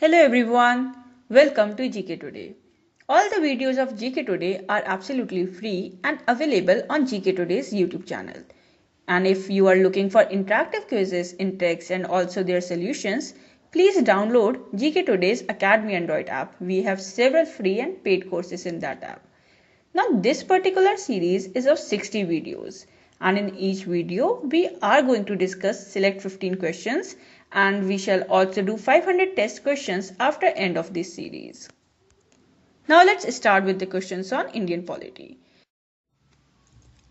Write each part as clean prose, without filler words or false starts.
Hello everyone, welcome to GK Today. All the videos of GK Today are absolutely free and available on GK Today's YouTube channel. And if you are looking for interactive quizzes in text and also their solutions, please download GK Today's Academy Android app. We have several free and paid courses in that app. Now this particular series is of 60 videos and in each video we are going to discuss select 15 questions and we shall also do 500 test questions after end of this series. Now let's start with the questions on Indian polity.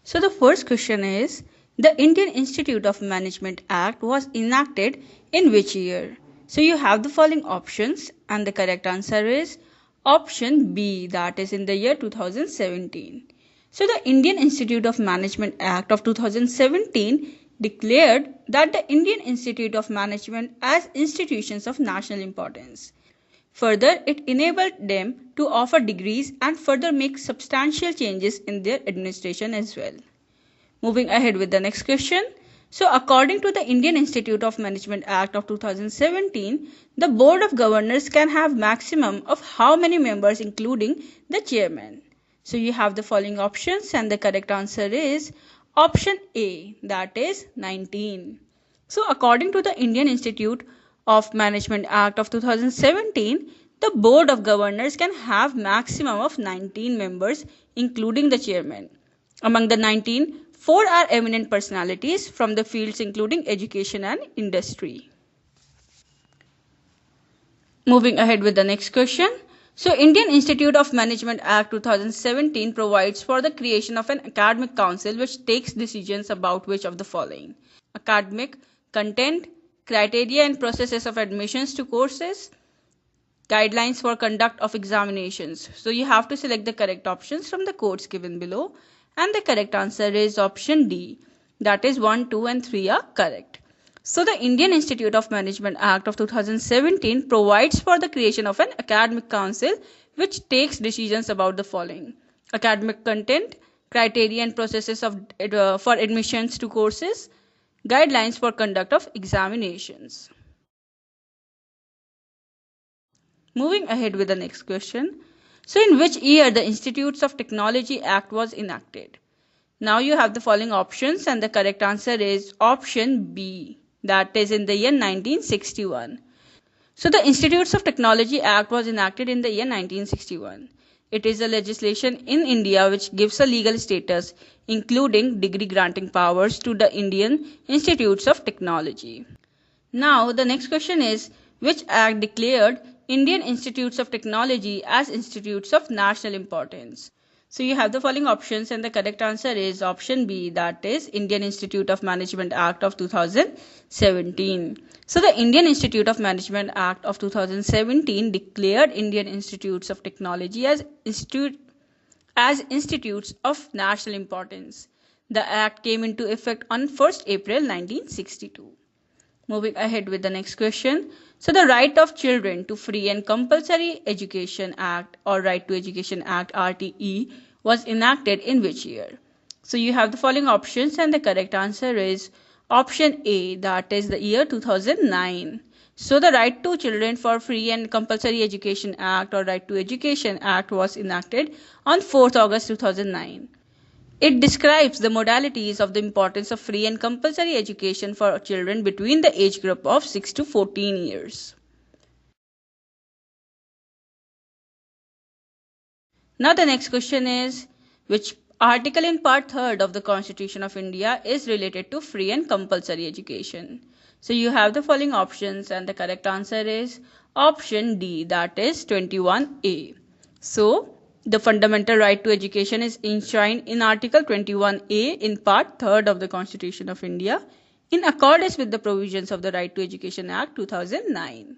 So the first question is, the Indian Institute of Management Act was enacted in which year? So you have the following options and the correct answer is option B, that is in the year 2017. So the Indian Institute of Management Act of 2017 declared that the Indian Institute of Management as institutions of national importance. Further, it enabled them to offer degrees and further make substantial changes in their administration as well. Moving ahead with the next question. So, according to the Indian Institute of Management Act of 2017, the Board of Governors can have maximum of how many members including the chairman? So, you have the following options and the correct answer is option A, that is 19. So, according to the Indian Institute of Management Act of 2017, the Board of Governors can have maximum of 19 members including the chairman. Among the 19, 4 are eminent personalities from the fields including education and industry. Moving ahead with the next question. So, Indian Institute of Management Act 2017 provides for the creation of an academic council which takes decisions about which of the following: academic content, criteria and processes of admissions to courses, guidelines for conduct of examinations. So you have to select the correct options from the codes given below and the correct answer is option D, that is 1, 2 and 3 are correct. So the Indian Institute of Management Act of 2017 provides for the creation of an academic council which takes decisions about the following: academic content, criteria and processes for admissions to courses, guidelines for conduct of examinations. Moving ahead with the next question. So in which year the Institutes of Technology Act was enacted? Now you have the following options and the correct answer is option B, that is in the year 1961. So the Institutes of Technology Act was enacted in the year 1961. It is a legislation in India which gives a legal status including degree granting powers to the Indian Institutes of Technology. Now the next question is, which act declared Indian Institutes of Technology as institutes of national importance? So you have the following options and the correct answer is option B, that is Indian Institute of Management Act of 2017. So the Indian Institute of Management Act of 2017 declared Indian Institutes of Technology as institutes of national importance. The act came into effect on 1st April 1962. Moving ahead with the next question. So the Right of Children to Free and Compulsory Education Act or Right to Education Act RTE was enacted in which year? So you have the following options and the correct answer is option A, that is the year 2009. So the Right to Children for Free and Compulsory Education Act or Right to Education Act was enacted on 4th August 2009. It describes the modalities of the importance of free and compulsory education for children between the age group of 6 to 14 years. Now the next question is, which article in part 3rd of the Constitution of India is related to free and compulsory education? So you have the following options and the correct answer is option D, that is 21A. So the fundamental right to education is enshrined in Article 21A in Part 3rd of the Constitution of India in accordance with the provisions of the Right to Education Act 2009.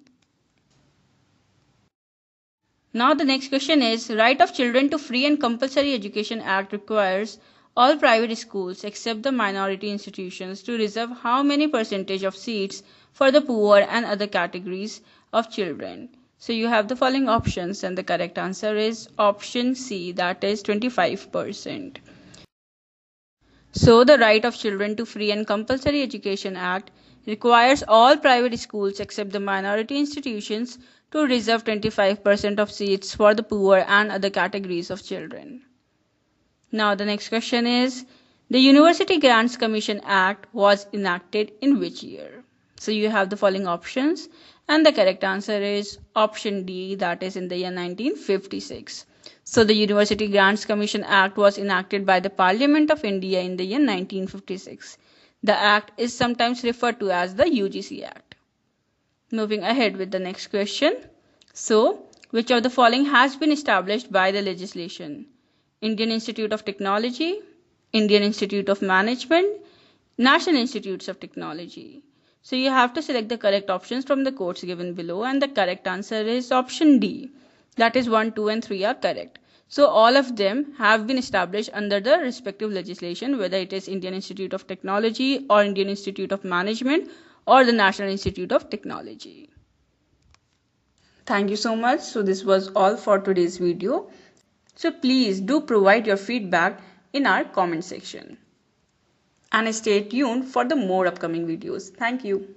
Now the next question is, Right of Children to Free and Compulsory Education Act requires all private schools except the minority institutions to reserve how many percentage of seats for the poor and other categories of children? So you have the following options and the correct answer is option C, that is 25%. So the Right of Children to Free and Compulsory Education Act requires all private schools except the minority institutions to reserve 25% of seats for the poor and other categories of children. Now the next question is, the University Grants Commission Act was enacted in which year? So you have the following options and the correct answer is option D, that is in the year 1956. So the University Grants Commission Act was enacted by the Parliament of India in the year 1956. The act is sometimes referred to as the UGC Act. Moving ahead with the next question. So, which of the following has been established by the legislation? Indian Institute of Technology, Indian Institute of Management, National Institutes of Technology. So you have to select the correct options from the codes given below and the correct answer is option D. That is 1, 2 and 3 are correct. So all of them have been established under the respective legislation, whether it is Indian Institute of Technology or Indian Institute of Management or the National Institute of Technology. Thank you so much. So this was all for today's video. So please do provide your feedback in our comment section. And stay tuned for the more upcoming videos. Thank you.